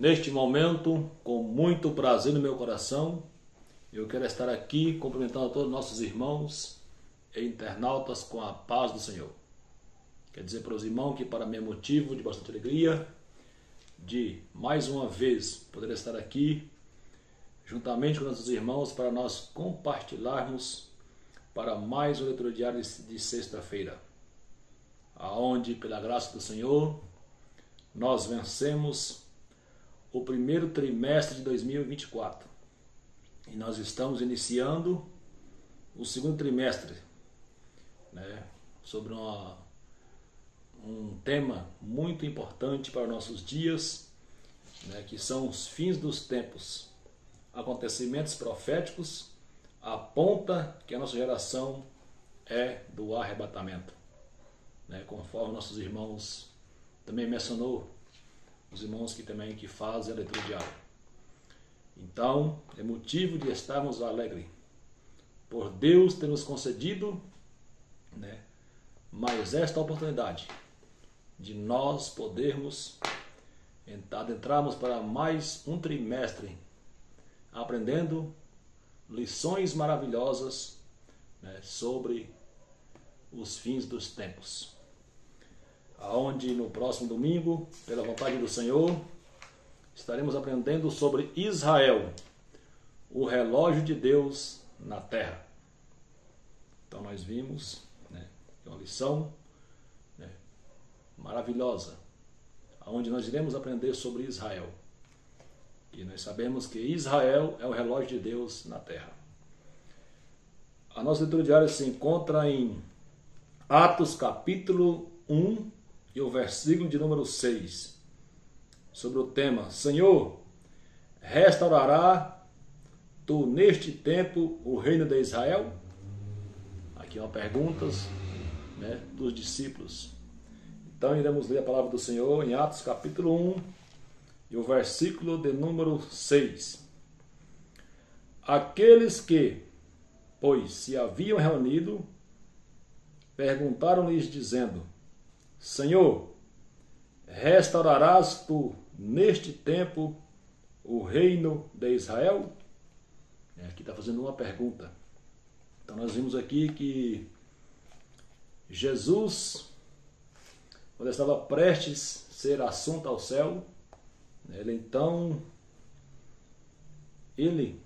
Neste momento, com muito prazer no meu coração, eu quero estar aqui cumprimentando a todos os nossos irmãos e internautas com a paz do Senhor. Quer dizer para os irmãos que para mim é motivo de bastante alegria de mais uma vez poder estar aqui juntamente com nossos irmãos para nós compartilharmos para mais uma leitura diária de sexta-feira, aonde pela graça do Senhor nós vencemos o primeiro trimestre de 2024 e nós estamos iniciando o segundo trimestre, sobre um tema muito importante para nossos dias, que são os fins dos tempos. Acontecimentos proféticos apontam que a nossa geração é do arrebatamento, conforme nossos irmãos também mencionou, os irmãos que fazem a leitura diária. Então, é motivo de estarmos alegres por Deus ter nos concedido mais esta oportunidade de nós podermos adentrarmos para mais um trimestre aprendendo lições maravilhosas sobre os fins dos tempos, aonde no próximo domingo, pela vontade do Senhor, estaremos aprendendo sobre Israel, o relógio de Deus na terra. Então nós vimos uma lição maravilhosa, onde nós iremos aprender sobre Israel. E nós sabemos que Israel é o relógio de Deus na terra. A nossa leitura diária se encontra em Atos capítulo 1 e o versículo de número 6, sobre o tema: Senhor, restaurará tu neste tempo o reino de Israel? Aqui é uma pergunta dos discípulos. Então iremos ler a palavra do Senhor em Atos capítulo 1 e o versículo de número 6. Aqueles que, pois, se haviam reunido, perguntaram-lhes dizendo: Senhor, restaurarás tu neste tempo o reino de Israel? Aqui está fazendo uma pergunta. Então nós vimos aqui que Jesus, quando estava prestes a ser assunto ao céu, ele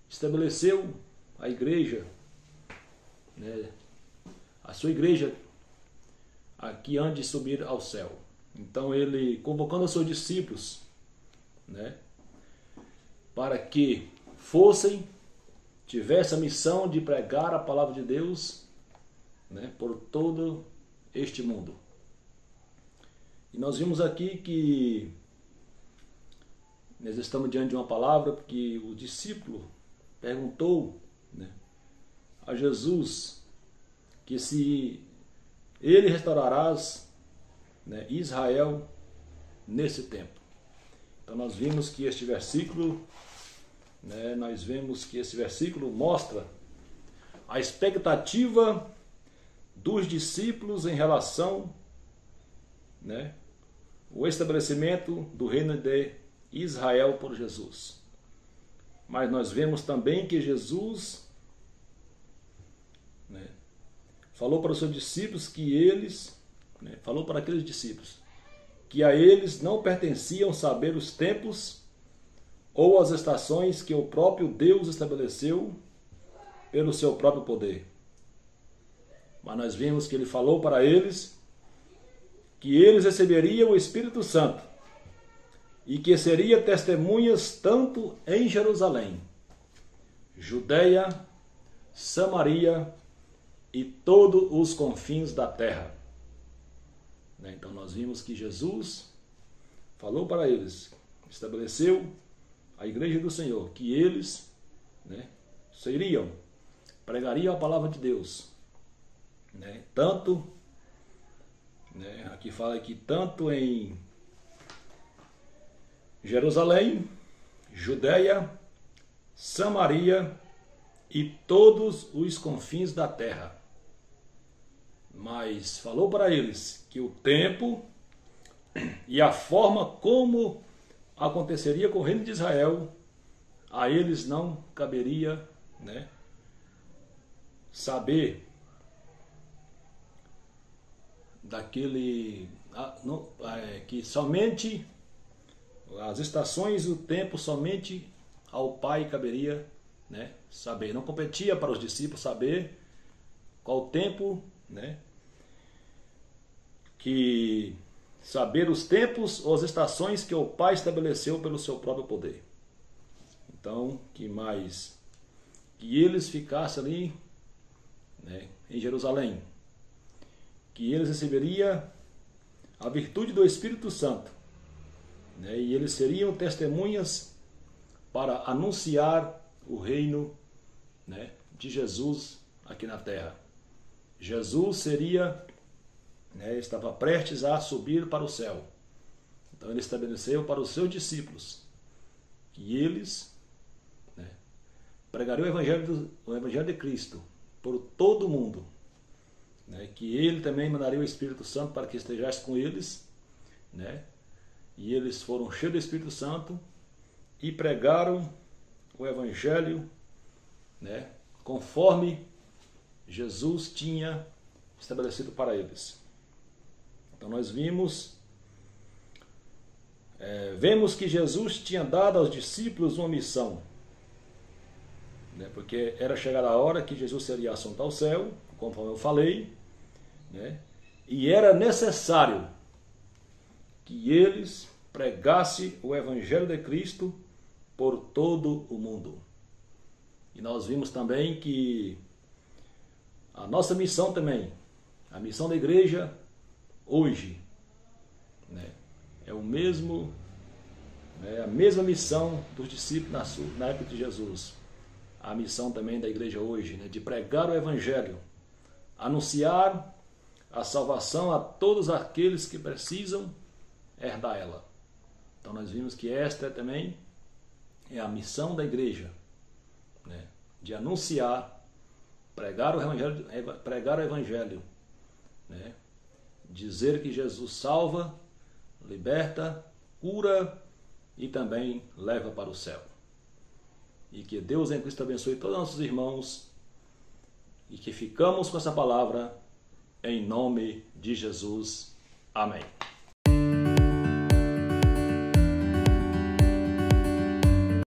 estabeleceu a igreja, a sua igreja aqui antes de subir ao céu. Então ele, convocando os seus discípulos, para que tivesse a missão de pregar a palavra de Deus por todo este mundo. E nós vimos aqui que nós estamos diante de uma palavra que o discípulo perguntou a Jesus que se ele restaurarás Israel nesse tempo. Então nós vimos que este versículo, mostra a expectativa dos discípulos em relação o estabelecimento do reino de Israel por Jesus. Mas nós vemos também que Jesus falou para os seus discípulos que eles, falou para aqueles discípulos que a eles não pertenciam saber os tempos ou as estações que o próprio Deus estabeleceu pelo seu próprio poder. Mas nós vimos que ele falou para eles que eles receberiam o Espírito Santo e que seriam testemunhas tanto em Jerusalém, Judeia, Samaria e todos os confins da terra. Então nós vimos que Jesus falou para eles, estabeleceu a igreja do Senhor, que eles pregariam a palavra de Deus, tanto, aqui fala que tanto em Jerusalém, Judeia, Samaria e todos os confins da terra. Mas falou para eles que o tempo e a forma como aconteceria com o reino de Israel, a eles não caberia, né, saber daquele que somente as estações e o tempo somente ao Pai caberia, né, saber. Não competia para os discípulos saber qual o tempo, né, que saber os tempos ou as estações que o Pai estabeleceu pelo seu próprio poder. Então, que eles ficassem ali, né, em Jerusalém, que eles receberiam a virtude do Espírito Santo, né, e eles seriam testemunhas para anunciar o reino, né, de Jesus aqui na terra. Jesus seria, né, estava prestes a subir para o céu. Então ele estabeleceu para os seus discípulos que eles, né, pregariam o evangelho de Cristo por todo o mundo, né, que ele também mandaria o Espírito Santo para que estejasse com eles, né, e eles foram cheios do Espírito Santo e pregaram o evangelho, né, conforme Jesus tinha estabelecido para eles. Então nós vemos que Jesus tinha dado aos discípulos uma missão, né, porque era chegada a hora que Jesus seria assunto ao céu, conforme eu falei, né, e era necessário que eles pregassem o evangelho de Cristo por todo o mundo. E nós vimos também que a nossa missão também, a missão da igreja hoje, né, é o mesmo, né, a mesma missão dos discípulos na época de Jesus. A missão também da igreja hoje, né, de pregar o evangelho, anunciar a salvação a todos aqueles que precisam herdar ela. Então nós vimos que esta também é a missão da igreja, né, de anunciar, pregar o evangelho, né, dizer que Jesus salva, liberta, cura e também leva para o céu. E que Deus em Cristo abençoe todos os nossos irmãos e que ficamos com essa palavra em nome de Jesus. Amém.